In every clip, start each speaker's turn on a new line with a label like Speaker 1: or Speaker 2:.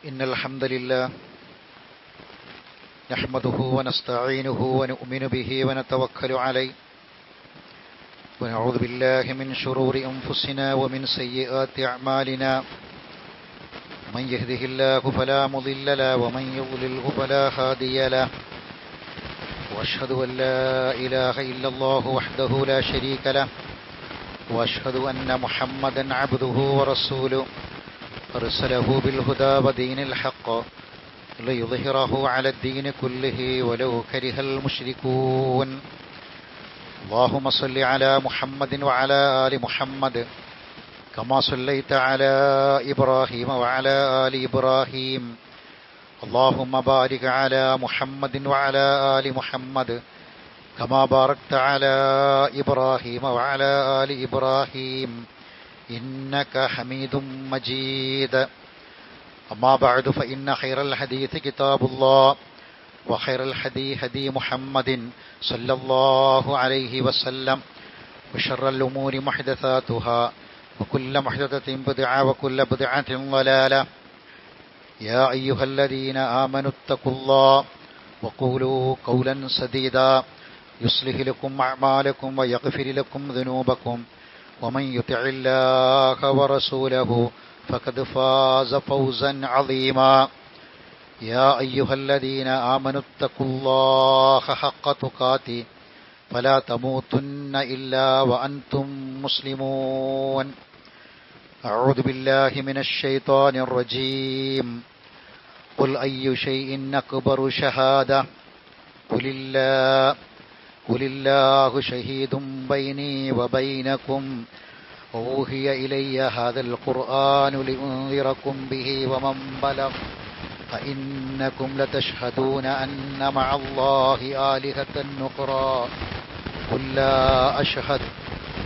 Speaker 1: إن الحمد لله نحمده ونستعينه ونؤمن به ونتوكل عليه ونعوذ بالله من شرور أنفسنا ومن سيئات أعمالنا من يهده الله فلا مضل له ومن يضلله فلا هادي له وأشهد أن لا إله إلا الله وحده لا شريك له وأشهد أن محمدا عبده ورسوله أرسله بالهدى ودين الحق ليظهره على الدين كله ولو كره المشركون اللهم صل على محمد وعلى آل محمد كما صليت على إبراهيم وعلى آل إبراهيم اللهم بارك على محمد وعلى آل محمد كما باركت على إبراهيم وعلى آل إبراهيم إنك حميد مجيد أما بعد فإن خير الحديث كتاب الله وخير الهدي هدي محمد صلى الله عليه وسلم وشر الأمور محدثاتها وكل محدثة بدعة وكل بدعة ضلالة يا أيها الذين آمنوا اتقوا الله وقولوا قولا سديدا يصلح لكم أعمالكم ويغفر لكم ذنوبكم ومن يطع الله ورسوله فقد فاز فوزا عظيما يا أيها الذين آمنوا اتقوا الله حق تقاته فلا تموتن إلا وأنتم مسلمون أعوذ بالله من الشيطان الرجيم قل أي شيء أكبر شهادة قل الله شهيد بيني وبينكم أوحي إلي هذا القرآن لأنذركم به ومن بلغ أئنكم لتشهدون أن مع الله آلهة أخرى قل لا أشهد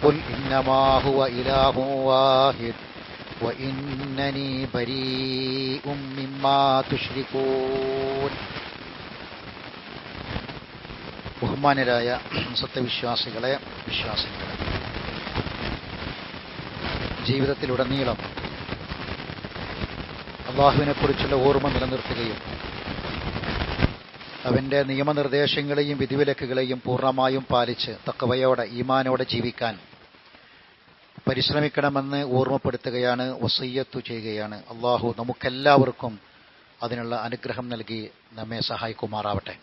Speaker 1: قل إنما هو إله واحد وإنني بريء مما تشركون. ബഹുമാനരായ സത്യവിശ്വാസികളെ, വിശ്വാസികളെ, ജീവിതത്തിലുടനീളം അള്ളാഹുവിനെക്കുറിച്ചുള്ള ഓർമ്മ നിലനിർത്തുകയും അവൻ്റെ നിയമനിർദ്ദേശങ്ങളെയും വിധിവിലക്കുകളെയും പൂർണ്ണമായും പാലിച്ച് തഖ്വയോടെ ഈമാനോടെ ജീവിക്കാൻ പരിശ്രമിക്കണമെന്ന് ഓർമ്മപ്പെടുത്തുകയാണ്, വസിയ്യത്ത് ചെയ്യുകയാണ്. അള്ളാഹു നമുക്കെല്ലാവർക്കും അതിനുള്ള അനുഗ്രഹം നൽകി നമ്മെ സഹായിക്കുമാറാവട്ടെ.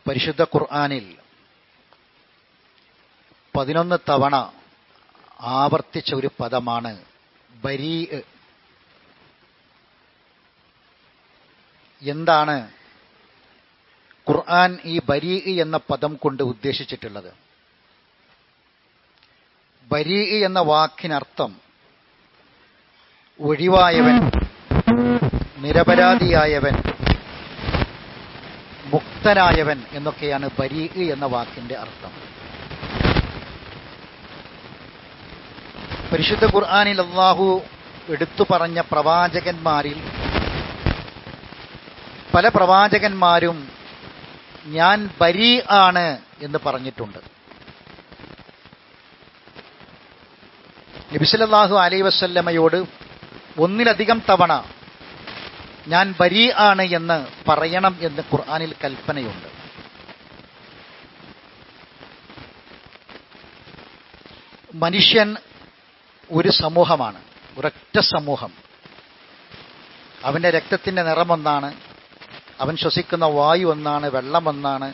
Speaker 1: പരിശുദ്ധ ഖുർആനിൽ 11 തവണ ആവർത്തിച്ച ഒരു പദമാണ് ബരീ. എന്താണ് ഖുർആൻ ഈ ബരീ എന്ന പദം കൊണ്ട് ഉദ്ദേശിച്ചിട്ടുള്ളത്? ബരീ എന്ന വാക്കിനർത്ഥം ഒഴിവായവൻ, നിരപരാധിയായവൻ, മുക്തനായവൻ എന്നൊക്കെയാണ് ബരീ എന്ന വാക്കിന്റെ അർത്ഥം. പരിശുദ്ധ ഖുർആനിൽ അല്ലാഹു എടുത്തു പറഞ്ഞ പ്രവാചകന്മാരിൽ പല പ്രവാചകന്മാരും ഞാൻ ബരീ ആണ് എന്ന് പറഞ്ഞിട്ടുണ്ട്. നബി സല്ലല്ലാഹു അലൈഹി വസല്ലമയോട് ഒന്നിലധികം തവണ ഞാൻ ബരീ ആണ് എന്ന് പറയണം എന്ന് ഖുർആനിൽ കൽപ്പനയുണ്ട്. മനുഷ്യൻ ഒരു സമൂഹമാണ്, ഒരൊറ്റ സമൂഹം. അവൻ്റെ രക്തത്തിൻ്റെ നിറമൊന്നാണ്, അവൻ ശ്വസിക്കുന്ന വായു ഒന്നാണ്, വെള്ളം ഒന്നാണ്,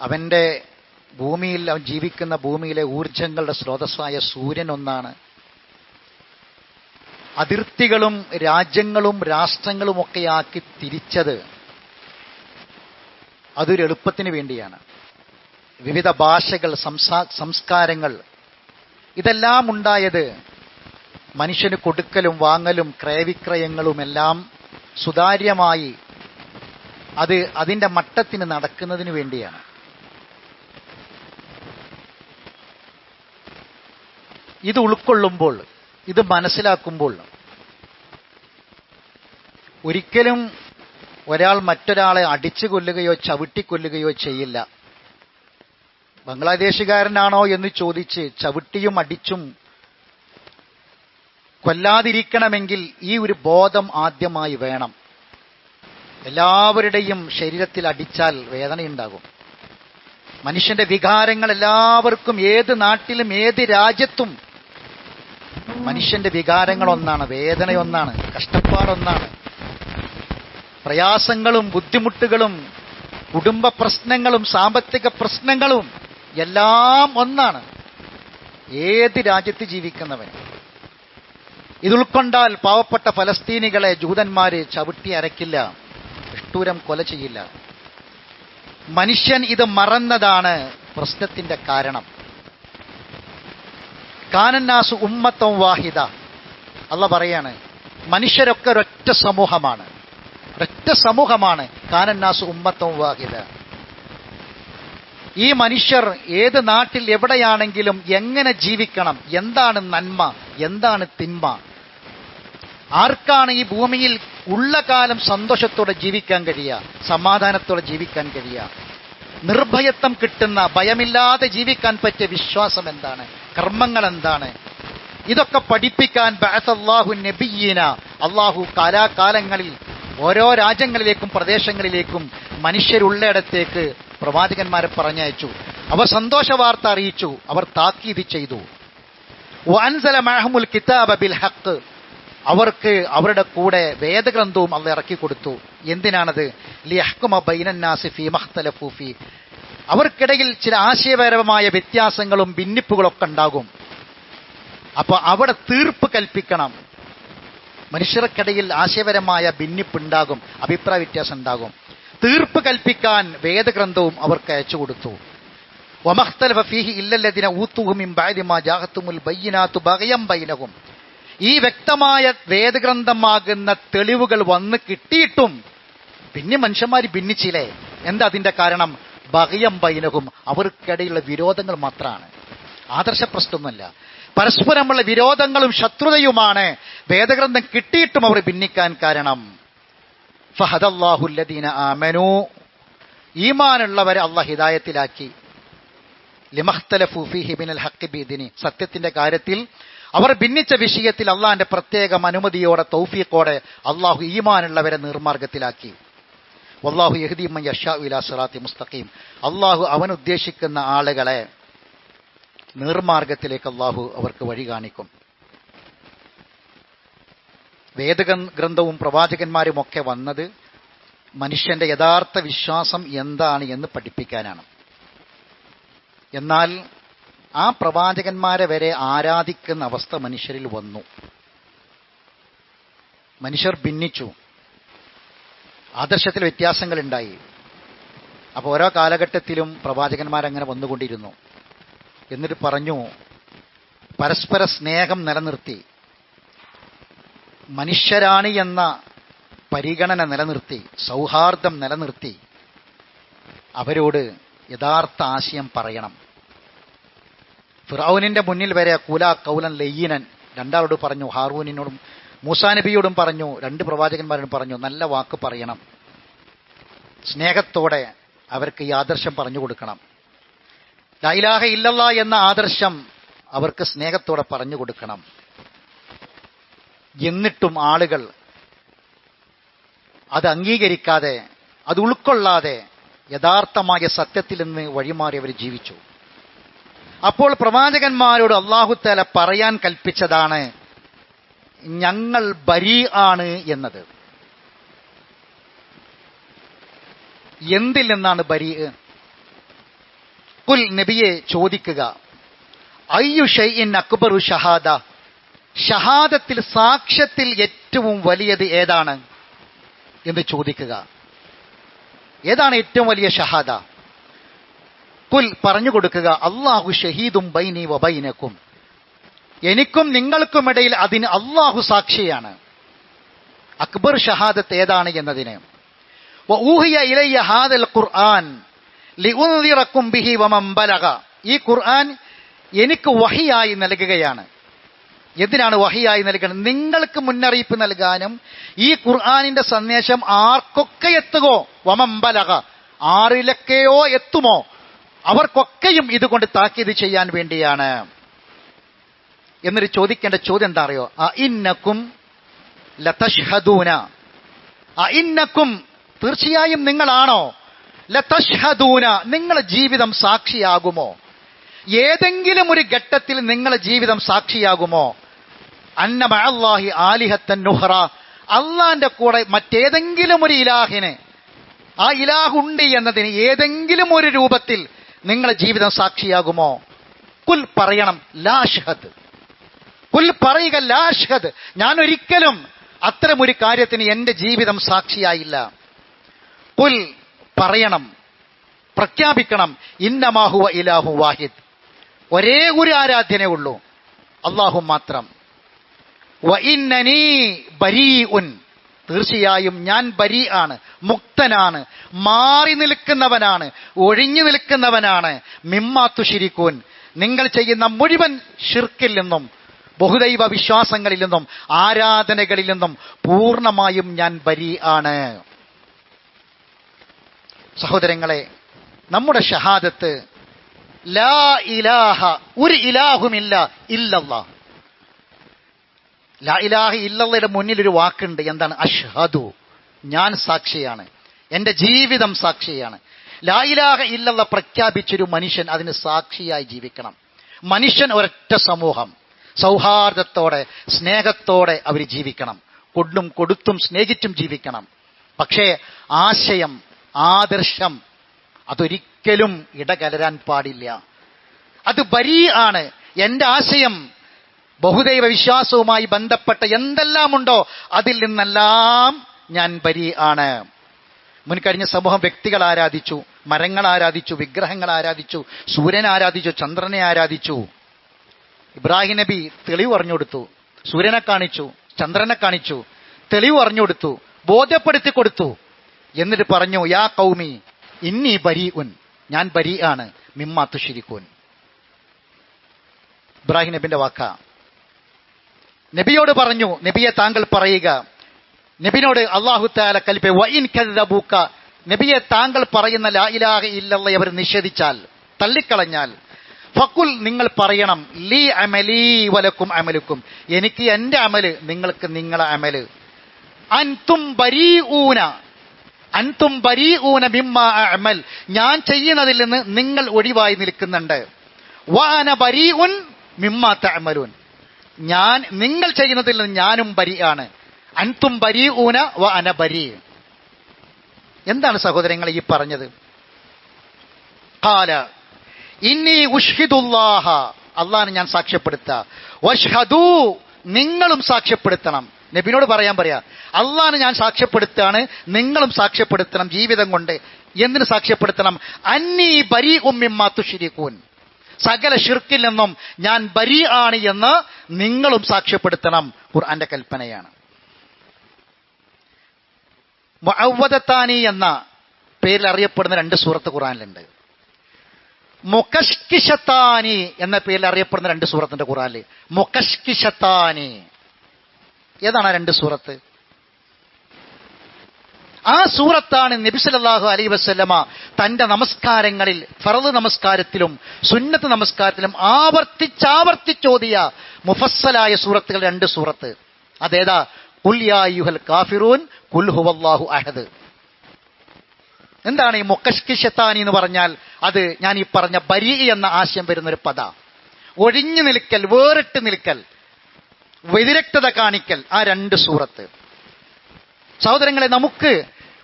Speaker 1: അവൻ്റെ ഭൂമിയിൽ, അവൻ ജീവിക്കുന്ന ഭൂമിയിലെ ഊർജങ്ങളുടെ സ്രോതസ്സായ സൂര്യൻ ഒന്നാണ്. അതിർത്തികളും രാജ്യങ്ങളും രാഷ്ട്രങ്ങളുമൊക്കെയാക്കി തിരിച്ചത് അതൊരു എളുപ്പത്തിന് വേണ്ടിയാണ്. വിവിധ ഭാഷകൾ, സംസ്കാരങ്ങൾ, ഇതെല്ലാം ഉണ്ടായത് മനുഷ്യന് കൊടുക്കലും വാങ്ങലും ക്രയവിക്രയങ്ങളുമെല്ലാം സുതാര്യമായി അത് അതിൻ്റെ മട്ടത്തിന് നടക്കുന്നതിന് വേണ്ടിയാണ്. ഇത് ഉൾക്കൊള്ളുമ്പോൾ, ഇത് മനസ്സിലാക്കുമ്പോൾ ഒരിക്കലും ഒരാൾ മറ്റൊരാളെ അടിച്ചു കൊല്ലുകയോ ചവിട്ടിക്കൊല്ലുകയോ ചെയ്യില്ല. ബംഗ്ലാദേശുകാരനാണോ എന്ന് ചോദിച്ച് ചവിട്ടിയും അടിച്ചും കൊല്ലാതിരിക്കണമെങ്കിൽ ഈ ഒരു ബോധം ആദ്യമായി വേണം. എല്ലാവരുടെയും ശരീരത്തിൽ അടിച്ചാൽ വേദനയുണ്ടാകും. മനുഷ്യന്റെ വികാരങ്ങൾ എല്ലാവർക്കും, ഏത് നാട്ടിലും ഏത് രാജ്യത്തും മനുഷ്യന്റെ വികാരങ്ങൾ ഒന്നാണ്, വേദനയൊന്നാണ്, കഷ്ടപ്പാടൊന്നാണ്. പ്രയാസങ്ങളും ബുദ്ധിമുട്ടുകളും കുടുംബ പ്രശ്നങ്ങളും സാമ്പത്തിക പ്രശ്നങ്ങളും എല്ലാം ഒന്നാണ് ഏത് രാജ്യത്ത് ജീവിക്കുന്നവൻ. ഇത് ഉൾക്കൊണ്ടാൽ പാവപ്പെട്ട ഫലസ്തീനികളെ ജൂതന്മാര് ചവിട്ടി അരക്കില്ല, നിഷ്ഠൂരം കൊല ചെയ്യില്ല. മനുഷ്യൻ ഇത് മറന്നതാണ് പ്രശ്നത്തിന്റെ കാരണം. കാനന്നാസു ഉമ്മത്തം വാഹിദ, അല്ലാഹ് പറയാണ്, മനുഷ്യരൊക്കെ ഒരൊറ്റ സമൂഹമാണ്, ഒരൊറ്റ സമൂഹമാണ്. കാനന്നാസു ഉമ്മത്തം വാഹിദ. ഈ മനുഷ്യർ ഏത് നാട്ടിൽ എവിടെയാണെങ്കിലും എങ്ങനെ ജീവിക്കണം, എന്താണ് നന്മ, എന്താണ് തിന്മ, ആർക്കാണ് ഈ ഭൂമിയിൽ ഉള്ള കാലം സന്തോഷത്തോടെ ജീവിക്കാൻ കഴിയുക, സമാധാനത്തോടെ ജീവിക്കാൻ കഴിയുക, നിർഭയത്വം കിട്ടുന്ന, ഭയമില്ലാതെ ജീവിക്കാൻ പറ്റിയ വിശ്വാസം എന്താണ്, കർമ്മങ്ങൾ എന്താണ്, ഇതൊക്കെ പഠിപ്പിക്കാൻ ബഅസല്ലാഹു നബിയ്യീന, അള്ളാഹു കാലാകാലങ്ങളിൽ ഓരോ രാജ്യങ്ങളിലേക്കും പ്രദേശങ്ങളിലേക്കും മനുഷ്യരുള്ളയിടത്തേക്ക് പ്രവാചകന്മാരെ പറഞ്ഞയച്ചു. അവർ സന്തോഷ വാർത്ത അറിയിച്ചു, അവർ താക്കീത് ചെയ്തു. വഅൻസല മഅഹുൽ കിതാബ ബിൽ ഹഖ്, അവർക്ക് അവരുടെ കൂടെ വേദഗ്രന്ഥവും അള്ളാഹ് ഇറക്കി കൊടുത്തു. എന്തിനാണത്? ലിയഹ്കുമ ബൈനന്നാസി ഫീ മഖ്തലഫൂ ഫീ, അവർക്കിടയിൽ ചില ആശയപരമായ വ്യത്യാസങ്ങളും ഭിന്നിപ്പുകളൊക്കെ ഉണ്ടാകും. അപ്പൊ അവിടെ തീർപ്പ് കൽപ്പിക്കണം. മനുഷ്യർക്കിടയിൽ ആശയപരമായ ഭിന്നിപ്പുണ്ടാകും, അഭിപ്രായ വ്യത്യാസം ഉണ്ടാകും. തീർപ്പ് കൽപ്പിക്കാൻ വേദഗ്രന്ഥവും അവർക്ക് അയച്ചു കൊടുത്തു. വമഖ്തലഫ ഫീഹി ഇല്ലല്ലദീന ഊതൂഹു മിൻ ബഅദി മാ ജാഅത്തുൽ ബയ്യിനാതു ബഗയം ബൈനഹും, ഈ വ്യക്തമായ വേദഗ്രന്ഥമാകുന്ന തെളിവുകൾ വന്ന് കിട്ടിയിട്ടും പിന്നെ മനുഷ്യന്മാർ ഭിന്നിച്ചില്ലേ? എന്താ അതിന്റെ കാരണം? ബഗയം ബൈനഹും, അവർക്കിടയിലുള്ള വിരോധങ്ങൾ മാത്രമാണ്, ആദർശ പ്രശ്നമൊന്നുമല്ല. പരസ്പരമുള്ള വിരോധങ്ങളും ശത്രുതയുമാണ് വേദഗ്രന്ഥം കിട്ടിയിട്ടും അവർ ഭിന്നിക്കാൻ കാരണം. ഫഹദല്ലാഹു അല്ലദീന ആമനൂ, ഈമാനുള്ളവരെ അല്ലാഹ് ഹിദായത്തിലാക്കി. ലിമഖ്തലഫൂ ഫീഹി മിനൽ ഹഖ് ബിഇദ്നി, സത്യത്തിന്റെ കാര്യത്തിൽ അവർ ഭിന്നിച്ച വിഷയത്തിൽ അള്ളാഹിന്റെ പ്രത്യേകം അനുമതിയോടെ തൗഫീഖോടെ അള്ളാഹു ഈമാനുള്ളവരെ നിർമാർഗത്തിലാക്കി. വല്ലാഹു യഹ്ദി മൻ യശാഉ ഇലാ സിറാത്തി മുസ്തഖീം, അള്ളാഹു അവൻ ഉദ്ദേശിക്കുന്ന ആളുകളെ നിർമാർഗത്തിലേക്ക് അള്ളാഹു അവർക്ക് വഴി കാണിക്കും. വേദഗ്രന്ഥവും പ്രവാചകന്മാരും ഒക്കെ വന്നത് മനുഷ്യന്റെ യഥാർത്ഥ വിശ്വാസം എന്താണ് എന്ന് പഠിപ്പിക്കാനാണ്. എന്നാൽ ആ പ്രവാചകന്മാരെ വരെ ആരാധിക്കുന്ന അവസ്ഥ മനുഷ്യരിൽ വന്നു. മനുഷ്യർ ഭിന്നിച്ചു, ആദർശത്തിൽ വ്യത്യാസങ്ങളുണ്ടായി. അപ്പോൾ ഓരോ കാലഘട്ടത്തിലും പ്രവാചകന്മാരങ്ങനെ വന്നുകൊണ്ടിരുന്നു. എന്നിട്ട് പറഞ്ഞു, പരസ്പര സ്നേഹം നിലനിർത്തി, മനുഷ്യരാണ് എന്ന പരിഗണന നിലനിർത്തി, സൗഹാർദ്ദം നിലനിർത്തി അവരോട് യഥാർത്ഥ ആശയം പറയണം. ഫിറഔനിന്റെ മുന്നിൽ വരെ കൂലാ കൗലൻ ലയ്യിനൻ, രണ്ടാളോട് പറഞ്ഞു, ഹാറൂനിനോടും മൂസാ നബിയോടും പറഞ്ഞു, രണ്ട് പ്രവാചകന്മാരോടും പറഞ്ഞു, നല്ല വാക്ക് പറയണം, സ്നേഹത്തോടെ അവർക്ക് ഈ ആദർശം പറഞ്ഞു കൊടുക്കണം. ലാ ഇലാഹ ഇല്ലല്ലാഹ് എന്ന ആദർശം അവർക്ക് സ്നേഹത്തോടെ പറഞ്ഞു കൊടുക്കണം. എന്നിട്ടും ആളുകൾ അത് അംഗീകരിക്കാതെ, അത് ഉൾക്കൊള്ളാതെ യഥാർത്ഥമായ സത്യത്തിൽ നിന്ന് വഴിമാറി അവർ ജീവിച്ചു. അപ്പോൾ പ്രവാചകന്മാരോട് അല്ലാഹു തആല പറയാൻ കൽപ്പിച്ചതാണ് ഞങ്ങൾ ബരീ ആണ് എന്നത്. എന്തിൽ നിന്നാണ് ബരീ? കുൽ, നബിയെ ചോദിക്കുക, അയ്യു ഷൈഇൻ അക്ബറു ഷഹാദ, ഷഹാദത്തിൽ സാക്ഷ്യത്തിൽ ഏറ്റവും വലിയത് ഏതാണ് എന്ന് ചോദിക്കുക. ഏതാണ് ഏറ്റവും വലിയ ഷഹാദ? കുൽ, പറഞ്ഞു കൊടുക്കുക, അല്ലാഹു ഷഹീദും ബൈനി വ ബൈനക്കും, എനിക്കും നിങ്ങൾക്കുമിടയിൽ അതിന് അല്ലാഹു സാക്ഷിയാണ്. അക്ബർ ഷഹാദത്ത് ഏതാണ് എന്നതിന്. വ ഊഹിയ ഇലയ്യ ഹാദൽ ഖുർആൻ ലിഉൻദിറക്കും ബിഹി വമൻ ബലഗ, ഈ ഖുർആൻ എനിക്ക് വഹിയായി നൽകുകയാണ്. എന്തിനാണ് വഹിയായി നൽകുന്നത്? നിങ്ങൾക്ക് മുന്നറിയിപ്പ് നൽകാനും ഈ ഖുർആനിന്റെ സന്ദേശം ആർക്കൊക്കെ എത്തുകോ, വമൻ ബലഗ, ആരിലൊക്കെയോ എത്തുമോ അവർക്കൊക്കെയും ഇതുകൊണ്ട് താക്കീത് ചെയ്യാൻ വേണ്ടിയാണ്. എന്നൊരു ചോദിക്കേണ്ട ചോദ്യം എന്താ അറിയോ? അഇന്നക്കും ലതഷ്ഹദൂന, അഇന്നക്കും തീർച്ചയായും നിങ്ങളാണോ, ലതഷ്ഹദൂന നിങ്ങളുടെ ജീവിതം സാക്ഷിയാകുമോ, ഏതെങ്കിലും ഒരു ഘട്ടത്തിൽ നിങ്ങളുടെ ജീവിതം സാക്ഷിയാകുമോ, അന്ന മഅല്ലാഹി ആലിഹത്തൻ നുഹ്റ, അള്ളാന്റെ കൂടെ മറ്റേതെങ്കിലും ഒരു ഇലാഹിന്, ആ ഇലാഹുണ്ട് എന്നതിന് ഏതെങ്കിലും ഒരു രൂപത്തിൽ നിങ്ങളുടെ ജീവിതം സാക്ഷിയാകുമോ? കുൽ പറയണം ലാ അഷ്ഹദ്, കുൽ പറയുക ലാ അഷ്ഹദ്, ഞാൻ ഒരിക്കലും അത്തരമൊരു കാര്യത്തിന് എന്റെ ജീവിതം സാക്ഷിയായില്ല. കുൽ പറയണം, പ്രഖ്യാപിക്കണം, ഇന്നമാ ഹുവ ഇലാഹു വാഹിദ്, ഒരേ ഒരു ആരാധ്യനേ ഉള്ളൂ, അല്ലാഹു മാത്രം. വ ഇന്നനീ ബരീഉൻ, തീർച്ചയായും ഞാൻ ബരീ ആണ്, മുക്തനാണ്, മാറി നിൽക്കുന്നവനാണ്, ഒഴിഞ്ഞു നിൽക്കുന്നവനാണ്. മിമ്മാ തുശ്രികൂൻ, നിങ്ങൾ ചെയ്യുന്ന മുഴുവൻ ശിർക്കിൽ നിന്നും, ബഹുദൈവ വിശ്വാസങ്ങളിൽ നിന്നും, ആരാധനകളിൽ നിന്നും പൂർണ്ണമായും ഞാൻ ബരീ ആണ്. സഹോദരങ്ങളെ, നമ്മുടെ ഷഹാദത്ത് ലാ ഇലാഹ, ഒരു ഇലാഹുമില്ല ഇല്ലല്ലാഹ്. ലാ ഇലാഹ ഇല്ലല്ലയുടെ മുന്നിൽ ഒരു വാക്കുണ്ട്, എന്താണ്? അഷ്ഹദു, ഞാൻ സാക്ഷിയാണ്, എന്റെ ജീവിതം സാക്ഷിയാണ്. ലാ ഇലാഹ ഇല്ലല്ലാഹ് പ്രഖ്യാപിച്ചൊരു മനുഷ്യൻ അതിന് സാക്ഷിയായി ജീവിക്കണം. മനുഷ്യൻ ഒരൊറ്റ സമൂഹം, സൗഹാർദ്ദത്തോടെ സ്നേഹത്തോടെ അവർ ജീവിക്കണം, കൊണ്ടും കൊടുത്തും സ്നേഹിച്ചും ജീവിക്കണം. പക്ഷേ ആശയം, ആദർശം അതൊരിക്കലും ഇടകലരാൻ പാടില്ല. അത് ബരീ ആണ്. എന്റെ ആശയം ബഹുദൈവ വിശ്വാസവുമായി ബന്ധപ്പെട്ട എന്തെല്ലാമുണ്ടോ അതിൽ നിന്നെല്ലാം ഞാൻ ബരീ ആണ്. മുൻകഴിഞ്ഞ സമൂഹം വ്യക്തികൾ ആരാധിച്ചു, മരങ്ങൾ ആരാധിച്ചു, വിഗ്രഹങ്ങൾ ആരാധിച്ചു, സൂര്യനെ ആരാധിച്ചു, ചന്ദ്രനെ ആരാധിച്ചു. ഇബ്രാഹിം നബി തെളിവ് പറഞ്ഞു കൊടുത്തു, സൂര്യനെ കാണിച്ചു, ചന്ദ്രനെ കാണിച്ചു, തെളിവ് പറഞ്ഞു കൊടുത്തു, ബോധ്യപ്പെടുത്തി കൊടുത്തു. എന്നിട്ട് പറഞ്ഞു, യാ ഖൗമി ഇന്നി ബരീഉൻ, ഞാൻ ബരീ ആണ്, മിമ്മാ തുശ്രികൂൻ. ഇബ്രാഹിം നബിന്റെ വാക്ക. നബിയോട് പറഞ്ഞു, നബിയെ താങ്കൾ പറയുക. നബിനോട് അല്ലാഹു തആല കൽപ്പിച്ചു, വഇൻ കദ്ദബൂക, നബിയെ താങ്കൾ പറയുന്ന ലാ ഇലാഹ ഇല്ലല്ലാഹ് അവർ നിഷേധിച്ചാൽ, തള്ളിക്കളഞ്ഞാൽ, ഫഖുൽ നിങ്ങൾ പറയണം, ലീ അമലി വലക്കും അമലുക്കും, എനിക്ക് എന്റെ അമല്, നിങ്ങൾക്ക് നിങ്ങളെ അമല്. അൻതും ബരീഊന, അൻതും ബരീഊന മിമ്മാ അഅമൽ, ഞാൻ ചെയ്യുന്നതിൽ നിന്ന് നിങ്ങൾ ഒഴിവായി നിൽക്കുന്നുണ്ട്. വഅന ബരീഉൻ മിമ്മാ തഅമലൂൻ, ഞാൻ നിങ്ങൾ ചെയ്യുന്നതിൽ നിന്ന് ഞാനും ബരീ ആണ്. അൻതും ബരീഊന വഅന ബരീ. എന്താണ് സഹോദരങ്ങളെ ഈ പറഞ്ഞത്? ഖാല ഇന്നി ഉഷ്ഹിദുല്ലാഹ, അല്ലാഹനെ ഞാൻ സാക്ഷ്യപ്പെടുത്താ, വഷ്ഹദൂ നിങ്ങളും സാക്ഷ്യപ്പെടുത്തണം. നബിനോട് പറയാ, അല്ലാഹനെ ഞാൻ സാക്ഷ്യപ്പെടുത്താണ്, നിങ്ങളും സാക്ഷ്യപ്പെടുത്തണം ജീവിതം കൊണ്ട്. എന്തിനു സാക്ഷ്യപ്പെടുത്തണം? അന്നീ ബരീഉം മിമ്മാ തുശ്രികൂൻ, സകല ശിർക്കിൽ നിന്നും ഞാൻ ബരീ ആണ് എന്ന് നിങ്ങളും സാക്ഷ്യപ്പെടുത്തണം. ഖുർആന്റെ കൽപ്പനയാണ്. മുഅവ്വദത്താനി എന്ന പേരിൽ അറിയപ്പെടുന്ന 2 സൂറത്ത് ഖുർആനിലുണ്ട്. മുകശ്കിശത്താനി എന്ന പേരിൽ അറിയപ്പെടുന്ന 2 സൂറത്തിന്റെ ഖുർആനിൽ. മുകശ്കിശത്താനി ഏതാണ് ആ 2 സൂറത്ത്? ആ സൂറത്താണ് നബി സല്ലല്ലാഹു അലൈഹി വസല്ലമ തന്റെ നമസ്കാരങ്ങളിൽ, ഫർള് നമസ്കാരത്തിലും സുന്നത്ത് നമസ്കാരത്തിലും ആവർത്തിച്ചോദിയ മുഫസ്സലായ സൂറത്തുകൾ 2 സൂറത്ത്. അതേതാ? ഖുൽ യാ അയ്യുഹൽ കാഫിറൂൻ ഖുൽ ഹുവല്ലാഹു അഹദ്. എന്താണ് ഈ മുകശ്കിശത്താനി എന്ന് പറഞ്ഞാൽ? അത് ഞാൻ ഈ പറഞ്ഞ ബരീ എന്ന ആശയം വരുന്നൊരു പദ. ഒഴിഞ്ഞു നിൽക്കൽ, വേറിട്ട് നിൽക്കൽ, വ്യതിരക്തത കാണിക്കൽ, ആ 2 സൂറത്ത്. സഹോദരങ്ങളെ, നമുക്ക്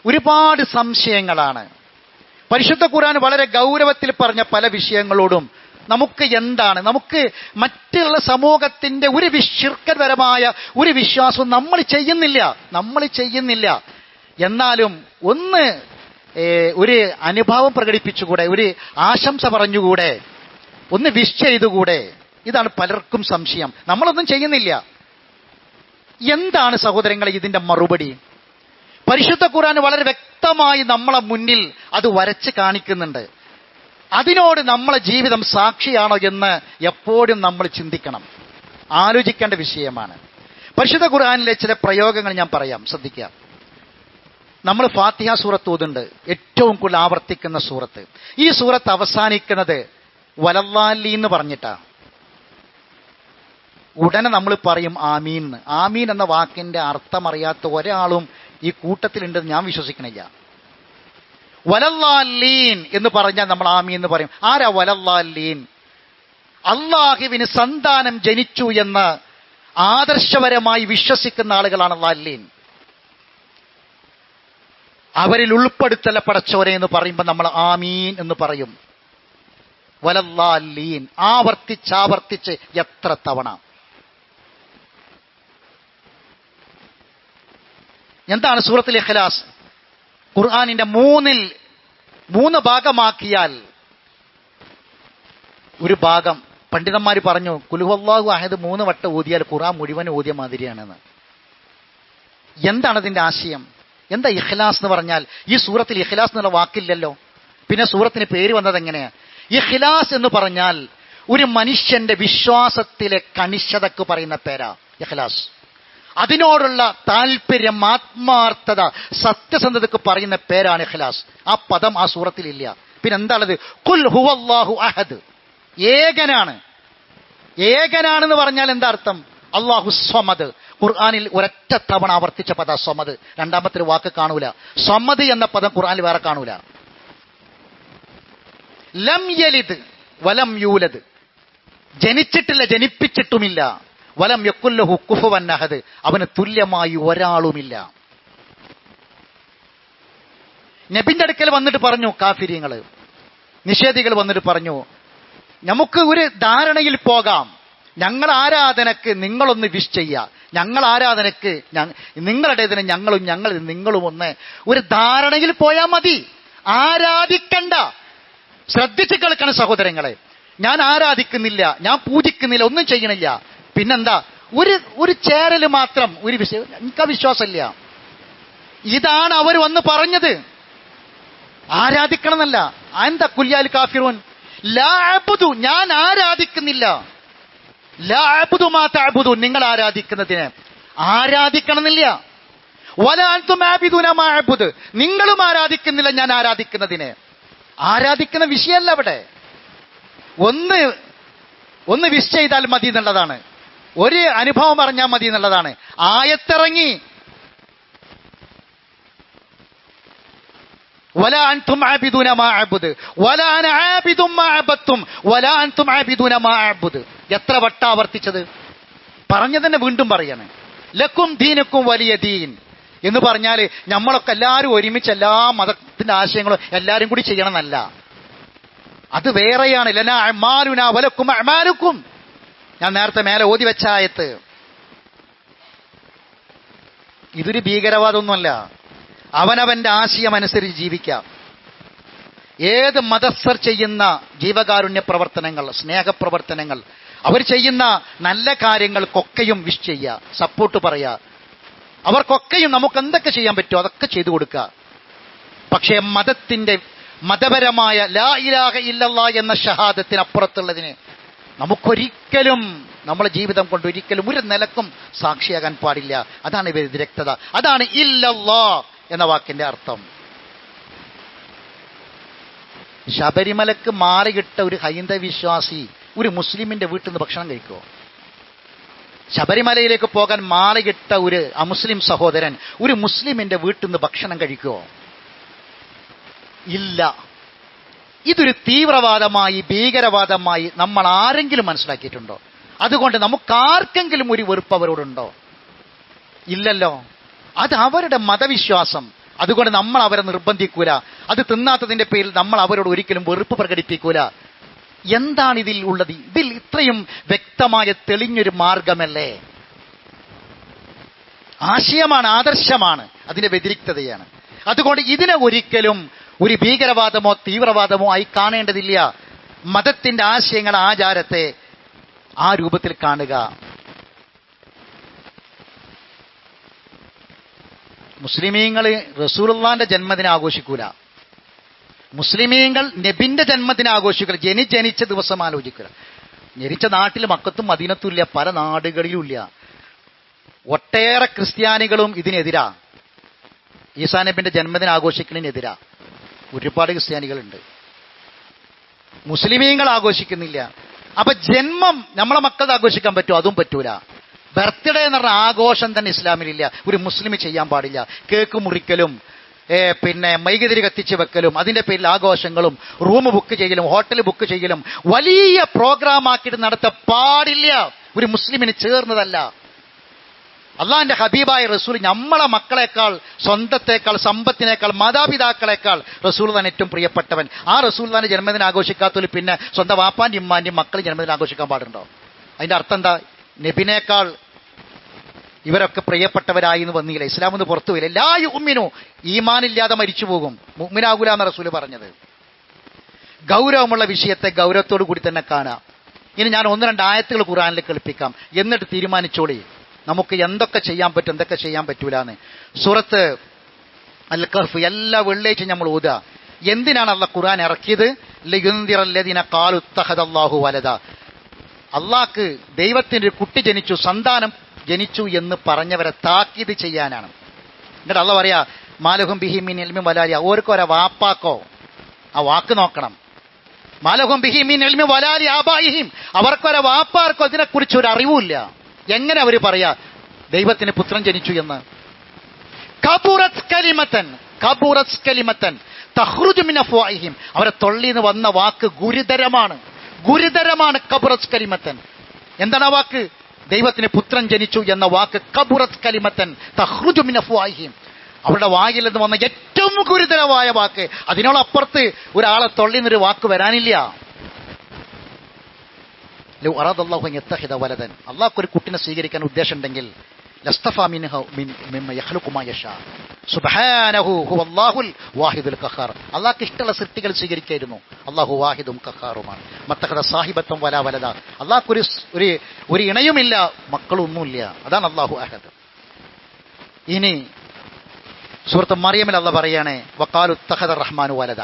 Speaker 1: ഒരുപാട് സംശയങ്ങളാണ്. പരിശുദ്ധ ഖുർആൻ വളരെ ഗൗരവത്തിൽ പറഞ്ഞ പല വിഷയങ്ങളോടും നമുക്ക് മറ്റുള്ള സമൂഹത്തിന്റെ ഒരു ശിർക്കപരമായ ഒരു വിശ്വാസവും നമ്മൾ ചെയ്യുന്നില്ല. എന്നാലും ഒരു അനുഭവം പ്രകടിപ്പിച്ചുകൂടെ? ഒരു ആശംസ പറഞ്ഞുകൂടെ? ഒന്ന് വിഷ് ചെയ്തുകൂടെ? ഇതാണ് പലർക്കും സംശയം. നമ്മളൊന്നും ചെയ്യുന്നില്ല. എന്താണ് സഹോദരങ്ങളെ ഇതിന്റെ മറുപടി? പരിശുദ്ധ ഖുർആൻ വളരെ വ്യക്തമായി നമ്മളെ മുന്നിൽ അത് വരച്ച് കാണിക്കുന്നുണ്ട്. അതിനോട് നമ്മളെ ജീവിതം സാക്ഷിയാണോ എന്ന് എപ്പോഴും നമ്മൾ ചിന്തിക്കണം, ആലോചിക്കേണ്ട വിഷയമാണ്. പരിശുദ്ധ ഖുർആനിലെ ചില പ്രയോഗങ്ങൾ ഞാൻ പറയാം, ശ്രദ്ധിക്കുക. നമ്മൾ ഫാത്തിഹ സൂറത്ത് ഓതുന്നുണ്ട്, ഏറ്റവും കൂടുതൽ ആവർത്തിക്കുന്ന സൂറത്ത്. ഈ സൂറത്ത് അവസാനിക്കുന്നത് വലല്ലാലി എന്ന് പറഞ്ഞിട്ടാ. ഉടനെ നമ്മൾ പറയും ആമീൻ. ആമീൻ എന്ന വാക്കിന്റെ അർത്ഥം അറിയാത്ത ഒരാളും ഈ കൂട്ടത്തിലുണ്ടെന്ന് ഞാൻ വിശ്വസിക്കണില്ല. വലല്ലാലീൻ എന്ന് പറഞ്ഞാൽ നമ്മൾ ആമീൻ എന്ന് പറയും. ആരാ വലല്ലാലീൻ? അള്ളാഹുവിന് സന്താനം ജനിച്ചു എന്ന് ആദർശപരമായി വിശ്വസിക്കുന്ന ആളുകളാണ് ലാലീൻ. അവരിൽ ഉൾപ്പെടുത്തല പടച്ചോനെ എന്ന് പറയുമ്പോൾ നമ്മൾ ആമീൻ എന്ന് പറയും. വലല്ലാലീൻ ആവർത്തിച്ചാവർത്തിച്ച് എത്ര തവണ. എന്താണ് സൂറത്തുൽ ഇഖ്ലാസ്? ഖുർആനിന്റെ മൂന്ന് ഭാഗമാക്കിയാൽ ഒരു ഭാഗം പണ്ഡിതന്മാർ പറഞ്ഞു ഖുൽഹുവല്ലാഹു അഹദ് 3 വട്ടം ഓതിയാൽ ഖുർആൻ മുഴുവൻ ഓതിയ മാതിരിയാണെന്ന്. എന്താണ് അതിന്റെ ആശയം? എന്താ ഇഖ്ലാസ് എന്ന് പറഞ്ഞാൽ? ഈ സൂറത്തിൽ ഇഖ്ലാസ് എന്നുള്ള വാക്കില്ലല്ലോ. പിന്നെ സൂറത്തിന് പേര് വന്നത് എങ്ങനെയാ? ഇഖ്ലാസ് എന്ന് പറഞ്ഞാൽ ഒരു മനുഷ്യന്റെ വിശ്വാസത്തിലെ കണിശതക്ക് പറയുന്ന പേരാ ഇഖ്ലാസ്. അതിനോടുള്ള താല്പര്യം, ആത്മാർത്ഥത, സത്യസന്ധതക്ക് പറയുന്ന പേരാണ് ഇഖ്ലാസ്. ആ പദം ആ സൂറത്തിലില്ല. പിന്നെ എന്താണത്? ഖുൽ ഹുവല്ലാഹു അഹദ്, ഏകനാണ്. ഏകനാണെന്ന് പറഞ്ഞാൽ എന്താ അർത്ഥം? അല്ലാഹു സ്വമദ്. ഖുർആനിൽ ഒരൊറ്റ തവണ ആവർത്തിച്ച പദ സ്വമദ്. രണ്ടാമത്തെ വാക്ക് കാണൂല. സ്വമദ് എന്ന പദം ഖുർആനിൽ വേറെ കാണൂല. ലം യലിദ് വലം യൂലദ്, ജനിച്ചിട്ടില്ല ജനിപ്പിച്ചിട്ടുമില്ല. വലം യക്കുല്ലഹു കുഫുവൻ അഹദ്, അവന് തുല്യമായി ഒരാളുമില്ല. നബിന്റെ അടുക്കൽ വന്നിട്ട് പറഞ്ഞു കാഫിര്യങ്ങള്, നിഷേധികൾ വന്നിട്ട് പറഞ്ഞു, നമുക്ക് ഒരു ധാരണയിൽ പോകാം. ഞങ്ങൾ ആരാധനക്ക് നിങ്ങളൊന്ന് വിഷ് ചെയ്യുക, ഞങ്ങൾ ആരാധനക്ക് നിങ്ങളുടേതിന് ഞങ്ങളും നിങ്ങളും ഒന്ന് ഒരു ധാരണയിൽ പോയാൽ മതി. ആരാധിക്കണ്ട. ശ്രദ്ധിച്ച് കേൾക്കണം സഹോദരങ്ങളെ. ഞാൻ ആരാധിക്കുന്നില്ല, ഞാൻ പൂജിക്കുന്നില്ല, ഒന്നും ചെയ്യണില്ല. പിന്നെന്താ? ഒരു ചേരല് മാത്രം, ഒരു വിഷയം എനിക്ക് വിശ്വാസമില്ല. ഇതാണ് അവർ വന്ന് പറഞ്ഞത്. ആരാധിക്കണം എന്നല്ല. എന്താ കുല്യാൽ കാഫിറൂൻ ലാ അബ്ദു, ഞാൻ ആരാധിക്കുന്നില്ല. ലാ അബ്ദു മാ തഅബ്ദു, നിങ്ങൾ ആരാധിക്കുന്നതിനെ ആരാധിക്കണമെന്നില്ല. വലാ അൻതും ആബിദൂന മാ അബ്ദു, നിങ്ങളും ആരാധിക്കുന്നില്ല ഞാൻ ആരാധിക്കുന്നതിനെ. ആരാധിക്കുന്ന വിഷയമല്ല അവിടെ. ഒന്ന് വിഷ് ചെയ്താൽ മതി എന്നുള്ളതാണ്. ഒരു അനുഭവം പറഞ്ഞാൽ മതി എന്നുള്ളതാണ്. ആയത്തിറങ്ങി വലാ അൻതും ആബിദൂന മാ അഅ്ബുദു വലാ അന ആബിദും മാ അഅ്ബദ്തും വലാ അൻതും ആബിദൂന മാ അഅ്ബുദു. എത്ര വട്ട ആവർത്തിച്ചത്? പറഞ്ഞതന്നെ വീണ്ടും പറയാണ്. ലക്കും ദീനക്കും വലിയ ദീൻ എന്ന് പറഞ്ഞാൽ നമ്മളൊക്കെ എല്ലാവരും ഒരുമിച്ച് എല്ലാ മതത്തിന്റെ ആശയങ്ങളും എല്ലാവരും കൂടി ചെയ്യണം എന്നല്ല. അത് വേറെയാണ്. ലനാ അഅ്മാലുനാ വലക്കും അഅ്മാലുക്കും. ഞാൻ നേരത്തെ മേലെ ഓതി വെച്ച ആയത്ത്. ഇതൊരു ഭീകരവാദമൊന്നുമല്ല. അവനവന്റെ ആശയം അനുസരിച്ച് ജീവിക്കാം. ഏത് മതസ്ഥർ ചെയ്യുന്ന ജീവകാരുണ്യ പ്രവർത്തനങ്ങൾ, സ്നേഹപ്രവർത്തനങ്ങൾ, അവർ ചെയ്യുന്ന നല്ല കാര്യങ്ങൾക്കൊക്കെയും വിഷ് ചെയ്യുക, സപ്പോർട്ട് പറയുക. അവർക്കൊക്കെയും നമുക്ക് എന്തൊക്കെ ചെയ്യാൻ പറ്റുമോ അതൊക്കെ ചെയ്തു കൊടുക്കുക. പക്ഷേ മതപരമായ ലാ ഇലാഹ ഇല്ലല്ലാഹ് എന്ന ഷഹാദത്തിനപ്പുറത്തുള്ളതിന് നമുക്കൊരിക്കലും നമ്മുടെ ജീവിതം കൊണ്ട് ഒരിക്കലും ഒരു നിലക്കും സാക്ഷിയാകാൻ പാടില്ല. അതാണ് വ്യതിരക്തത. അതാണ് ഇല്ലല്ലാഹ് എന്ന വാക്കിന്റെ അർത്ഥം. ശബരിമലക്ക് മാറികിട്ട ഒരു ഹൈന്ദവ വിശ്വാസി ഒരു മുസ്ലിമിന്റെ വീട്ടിൽ നിന്ന് ഭക്ഷണം കഴിക്കുമോ? ശബരിമലയിലേക്ക് പോകാൻ മാറികിട്ട ഒരു അമുസ്ലിം സഹോദരൻ ഒരു മുസ്ലിമിന്റെ വീട്ടിൽ നിന്ന് ഭക്ഷണം കഴിക്കുമോ? ഇല്ല. ഇതൊരു തീവ്രവാദമായി, ഭീകരവാദമായി നമ്മൾ ആരെങ്കിലും മനസ്സിലാക്കിയിട്ടുണ്ടോ? അതുകൊണ്ട് നമുക്കാർക്കെങ്കിലും ഒരു വെറുപ്പ് അവരോടുണ്ടോ? ഇല്ലല്ലോ. അത് അവരുടെ മതവിശ്വാസം. അതുകൊണ്ട് നമ്മൾ അവരെ നിർബന്ധിക്കൂല. അത് തിന്നാത്തതിന്റെ പേരിൽ നമ്മൾ അവരോട് ഒരിക്കലും വെറുപ്പ് പ്രകടിപ്പിക്കൂല. എന്താണ് ഇതിൽ ഉള്ളത്? ഇതിൽ ഇത്രയും വ്യക്തമായ തെളിഞ്ഞൊരു മാർഗമല്ലേ? ആശയമാണ്, ആദർശമാണ്, അതിന്റെ വ്യതിരിക്തതയാണ്. അതുകൊണ്ട് ഇതിനെ ഒരിക്കലും ഒരു ഭീകരവാദമോ തീവ്രവാദമോ ആയി കാണേണ്ടതില്ല. മതത്തിന്റെ ആശയങ്ങൾ, ആചാരത്തെ ആ രൂപത്തിൽ കാണുക. മുസ്ലിമീങ്ങൾ റസൂലുള്ളാന്റെ ജന്മദിനം ആഘോഷിക്കൂല. മുസ്ലിമീങ്ങൾ നബിന്റെ ജന്മദിനം ആഘോഷിക്കില്ല. ജനിച്ച ദിവസം ആലോചിക്കുക. ജനിച്ച നാട്ടിൽ മക്കത്തും മദീനത്തും ഇല്ല, പല നാടുകളിലും ഇല്ല. ഒട്ടേറെ ക്രിസ്ത്യാനികളും ഇതിനെതിരാ. ഈസാ നബിന്റെ ജന്മദിനം ആഘോഷിക്കുന്നതിനെതിരാ ഒരുപാട് ക്രിസ്ത്യാനികളുണ്ട്. മുസ്ലിമീങ്ങൾ ആഘോഷിക്കുന്നില്ല. അപ്പൊ ജന്മം നമ്മളെ മക്കൾ ആഘോഷിക്കാൻ പറ്റുമോ? അതും പറ്റൂല. ബർത്ത്ഡേ എന്ന് പറഞ്ഞ ആഘോഷം തന്നെ ഇസ്ലാമിലില്ല, ഒരു മുസ്ലിം ചെയ്യാൻ പാടില്ല. കേക്ക് മുറിക്കലും പിന്നെ മൈകുതിരി കത്തിച്ച് വെക്കലും അതിന്റെ പേരിൽ ആഘോഷങ്ങളും റൂം ബുക്ക് ചെയ്യലും ഹോട്ടൽ ബുക്ക് ചെയ്യലും വലിയ പ്രോഗ്രാം ആക്കിയിട്ട് നടത്ത പാടില്ല. ഒരു മുസ്ലിമിന് ചേർന്നതല്ല. അള്ളാഹിന്റെ ഹബീബായ റസൂൽ നമ്മളെ മക്കളെക്കാൾ, സ്വന്തത്തെക്കാൾ, സമ്പത്തിനേക്കാൾ, മാതാപിതാക്കളെക്കാൾ റസൂൽ തന്നെ ഏറ്റവും പ്രിയപ്പെട്ടവൻ. ആ റസൂൽ തന്നെ ജന്മദിനം ആഘോഷിക്കാത്തവർ പിന്നെ സ്വന്തം വാപ്പാന്റെയും ഉമ്മാന്റെയും മക്കൾ ജന്മദിനം ആഘോഷിക്കാൻ പാടുണ്ടോ? അതിന്റെ അർത്ഥം എന്താ? നബിനേക്കാൾ ഇവരൊക്കെ പ്രിയപ്പെട്ടവരായി എന്ന് വന്നില്ല. ഇസ്ലാം ഒന്ന് പുറത്തു വരില്ല. എല്ലാ യുഅ്മിനു, ഈമാനില്ലാതെ മരിച്ചു പോകും, മുഅ്മിനാകൂല എന്ന റസൂൽ പറഞ്ഞത്. ഗൗരവമുള്ള വിഷയത്തെ ഗൗരവത്തോടു കൂടി തന്നെ കാണാം. ഇനി ഞാൻ 1-2 ആയത്തുകൾ ഖുർആനിൽ കേൾപ്പിക്കാം, എന്നിട്ട് തീരുമാനിച്ചോളി നമുക്ക് എന്തൊക്കെ ചെയ്യാൻ പറ്റും, എന്തൊക്കെ ചെയ്യാൻ പറ്റൂലെന്ന്. സൂറത്ത് അൽ കഹ്ഫ് എല്ലാ വെള്ളിയാഴ്ചയും നമ്മൾ ഓതുക. എന്തിനാണ് അല്ലാഹ് ഖുർആൻ ഇറക്കിയത്? ലിയുൻദിറല്ലദീന ഖാലു ഇത്തഖദല്ലാഹു വലദ. അള്ളാഹ്ക്ക് ദൈവത്തിന് ഒരു കുട്ടി ജനിച്ചു, സന്താനം ജനിച്ചു എന്ന് പറഞ്ഞവരെ താക്കീത് ചെയ്യാനാണ്. എന്നിട്ട് അള്ളാഹ് പറയാ മാലഹും ബിഹി മിൻ ഇൽമിൻ വലാലിയ. ഓർക്കോ ഒരാ വാപ്പാക്കോ, ആ വാക്ക് നോക്കണം. മാലഹും ബിഹി മിൻ ഇൽമിൻ വലാലി ആബായിഹിം, അവർക്കൊരു വാപ്പാർക്കോ അതിനെക്കുറിച്ച് ഒരു അറിവുമില്ല. എങ്ങനെ അവർ പറയാ ദൈവത്തിന് പുത്രൻ ജനിച്ചു എന്ന്? കബുറത് കലിമത്തൻ തഖ്റുജു മിൻ അഫ്വാഹിഹിം, അവരെ തൊള്ളിന്ന് വന്ന വാക്ക് ഗുരുതരമാണ്, ഗുരുതരമാണ്. കബുറത് കലിമത്തൻ, എന്താണ് ആ വാക്ക്? ദൈവത്തിന് പുത്രൻ ജനിച്ചു എന്ന വാക്ക് കബുറത് കലിമത്തൻ തഖ്റുജു മിൻ അഫ്വാഹിഹിം, അവരുടെ വായിൽ നിന്ന് വന്ന ഏറ്റവും ഗുരുതരമായ വാക്ക്. അതിനോടപ്പുറത്ത് ഒരാളെ തൊള്ളിന്നൊരു വാക്ക് വരാനില്ല. അള്ളാഹ് ഒരു കുട്ടിനെ സ്വീകരിക്കാൻ ഉദ്ദേശം ഉണ്ടെങ്കിൽ അള്ളാഹ്ക്ക് ഇഷ്ടമുള്ള സൃഷ്ടികൾ സ്വീകരിക്കായിരുന്നു. അള്ളാഹു വാഹിദും ഖഹാറുമാണ്. മത്തഖദ സാഹിബത്തും വലാ വലദ, അള്ളാഹ്ക്ക് ഒരു ഇണയുമില്ല, മക്കളൊന്നുമില്ല. അതാണ് അള്ളാഹു അഹദ്. ഇനി സൂറത്ത് മറിയമിൽ അള്ളാഹ് പറയാണ് വഖാലു ഇത്തഖദ റഹ്മാനു വലദ,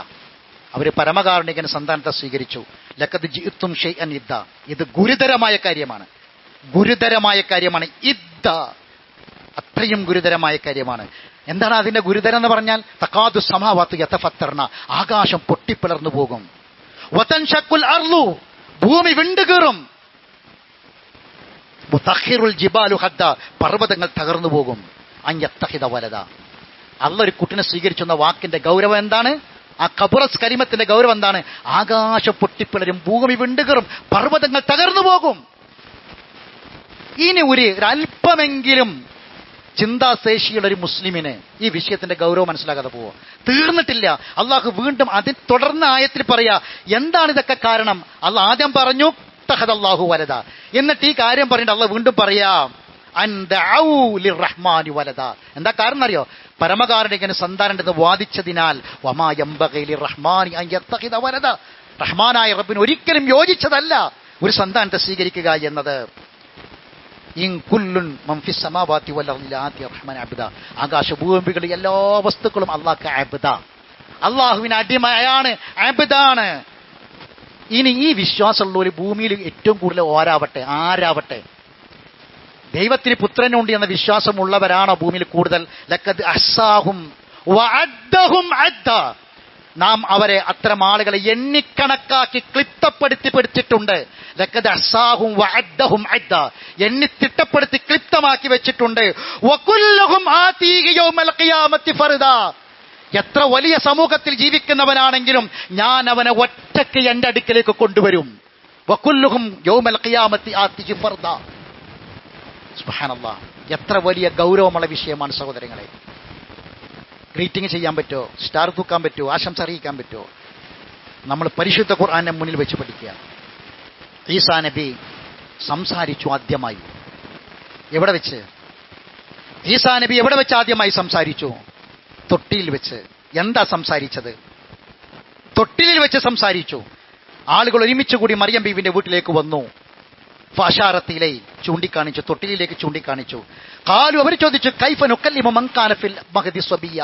Speaker 1: അവർ പരമകാരുണികൻ സന്താനത്തെ സ്വീകരിച്ചു. ലഖദ് ജിഅ്തും ഷൈഅൻ ഇദ്ദ, ഇത് ഗുരുതരമായ കാര്യമാണ്, ഗുരുതരമായ കാര്യമാണ്. ഇദ്ദ, അത്രയും ഗുരുതരമായ കാര്യമാണ്. എന്താണ് അതിന്റെ ഗുരുതരം എന്ന് പറഞ്ഞാൽ? തഖാദു സമാവാതു യതഫത്തർന, ആകാശം പൊട്ടിപ്പിളർന്നു പോകും. വതൻഷഖുൽ അർളു, ഭൂമി വിണ്ടുകീറും. മുതഖിറുൽ ജിബാലു ഹദ്ദ, പർവ്വതങ്ങൾ തകർന്നു പോകും. അൻ യത്തഖിദ വലദ, അല്ലാഹ് ഒരു കുട്ടിനെ സ്വീകരിച്ചെന്ന വാക്കിന്റെ ഗൗരവം എന്താണ്? ആ കബുറസ് കലിമത്തിന്റെ ഗൗരവം എന്താണ്? ആകാശം പൊട്ടിപ്പിളരും, ഭൂമി വിണ്ടുകീറും, പർവ്വതങ്ങൾ തകർന്നു പോകും. ഇനി ഒരു അല്പമെങ്കിലും ചിന്താശേഷിയുള്ള ഒരു മുസ്ലിമിന് ഈ വിഷയത്തിന്റെ ഗൗരവം മനസ്സിലാകാതെ പോവോ? തീർന്നിട്ടില്ല. അള്ളാഹു വീണ്ടും അതിൽ തുടർന്ന ആയത്തിൽ പറയാ എന്താണ് ഇതൊക്കെ കാരണം. അള്ളാഹ് ആദ്യം പറഞ്ഞു തഖദല്ലാഹു വലദ, എന്നിട്ട് ഈ കാര്യം പറഞ്ഞിട്ട് അള്ളാഹ് വീണ്ടും പറയാ റഹ്മാനി വലദ. എന്താ കാരണം അറിയോ? പരമകാരുണികന് സന്താനം എന്ന് വാദിച്ചതിനാൽ വമാ യംബഗി ലിർറഹ്മാനി അൻ യത്തഖിദ വലദ, റഹ്മാനായ റബ്ബിന് ഒരിക്കലും യോജിച്ചതല്ല ഒരു സന്താനത്തെ സ്വീകരിക്കുക എന്നത്. ഇൻ കുല്ലുൻ മൻ ഫിസ് സമാവാതി വൽ അർളി ആതി റഹ്മാൻ അബ്ദ, ആകാശഭൂമികളിൽ എല്ലാ വസ്തുക്കളും അല്ലാഹുക്ക് അബ്ദ, അല്ലാഹുവിന് അടിമയാണ്, അബ്ദാണ്. ഇനി ഈ വിശ്വാസമുള്ള ഒരു ഭൂമിയിൽ ഏറ്റവും കൂടുതൽ ആരാവട്ടെ ദൈവത്തിന് പുത്രനുണ്ട് എന്ന വിശ്വാസമുള്ളവരാണോ ഭൂമിയിൽ കൂടുതൽ? ലഖദ് അഹ്സാഹും വഅദ്ദഹും അദ്ദ, നാം അവരെ അത്തരം ആളുകളെ എണ്ണിക്കണക്കാക്കി ക്ലിപ്തപ്പെടുത്തി പിടിച്ചിട്ടുണ്ട്. ലഖദ് അഹ്സാഹും വഅദ്ദഹും അദ്ദ, എണ്ണി തിട്ടപ്പെടുത്തി ക്ലിപ്തമാക്കി വെച്ചിട്ടുണ്ട്. വകുല്ലുഹും ആതീഹി യൗമൽ ഖിയാമത്തി ഫർദ, എത്ര വലിയ സമൂഹത്തിൽ ജീവിക്കുന്നവനാണെങ്കിലും ഞാൻ അവനെ ഒറ്റയ്ക്ക് എന്റെ അടുക്കലേക്ക് കൊണ്ടുവരും. വകുല്ലുഹും യൗമൽ ഖിയാമത്തി ആതീഹി ഫർദ. സുബ്ഹാനല്ലാഹ്, എത്ര വലിയ ഗൗരവമുള്ള വിഷയമാണ് സഹോദരങ്ങളെ. ഗ്രീറ്റിംഗ് ചെയ്യാൻ പറ്റുമോ? സ്റ്റാർ തൂക്കാൻ പറ്റുമോ? ആശംസ അറിയിക്കാൻ പറ്റുമോ? നമ്മൾ പരിശുദ്ധ ഖുർആനെ മുന്നിൽ വെച്ച് പഠിക്കുക. ഈസാ നബി സംസാരിച്ചു ആദ്യമായി. എവിടെ വെച്ച്? ഈസാ നബി എവിടെ വെച്ച് ആദ്യമായി സംസാരിച്ചു? തൊട്ടിയിൽ വെച്ച്. എന്താ സംസാരിച്ചത്? തൊട്ടിലിൽ വെച്ച് സംസാരിച്ചു. ആളുകൾ ഒരുമിച്ച് കൂടി മറിയം ബീവിന്റെ വീട്ടിലേക്ക് വന്നു. ഫഅശാറത്തിലൈ, ചൂണ്ടിക്കാണിച്ചു, തൊട്ടിലേക്ക് ചൂണ്ടിക്കാണിച്ചു. ഖാലു, അവർ ചോദിച്ചു കൈഫ നുകല്ലിമു മൻ കാന ഫിൽ മഹ്ദി സ്വബിയ,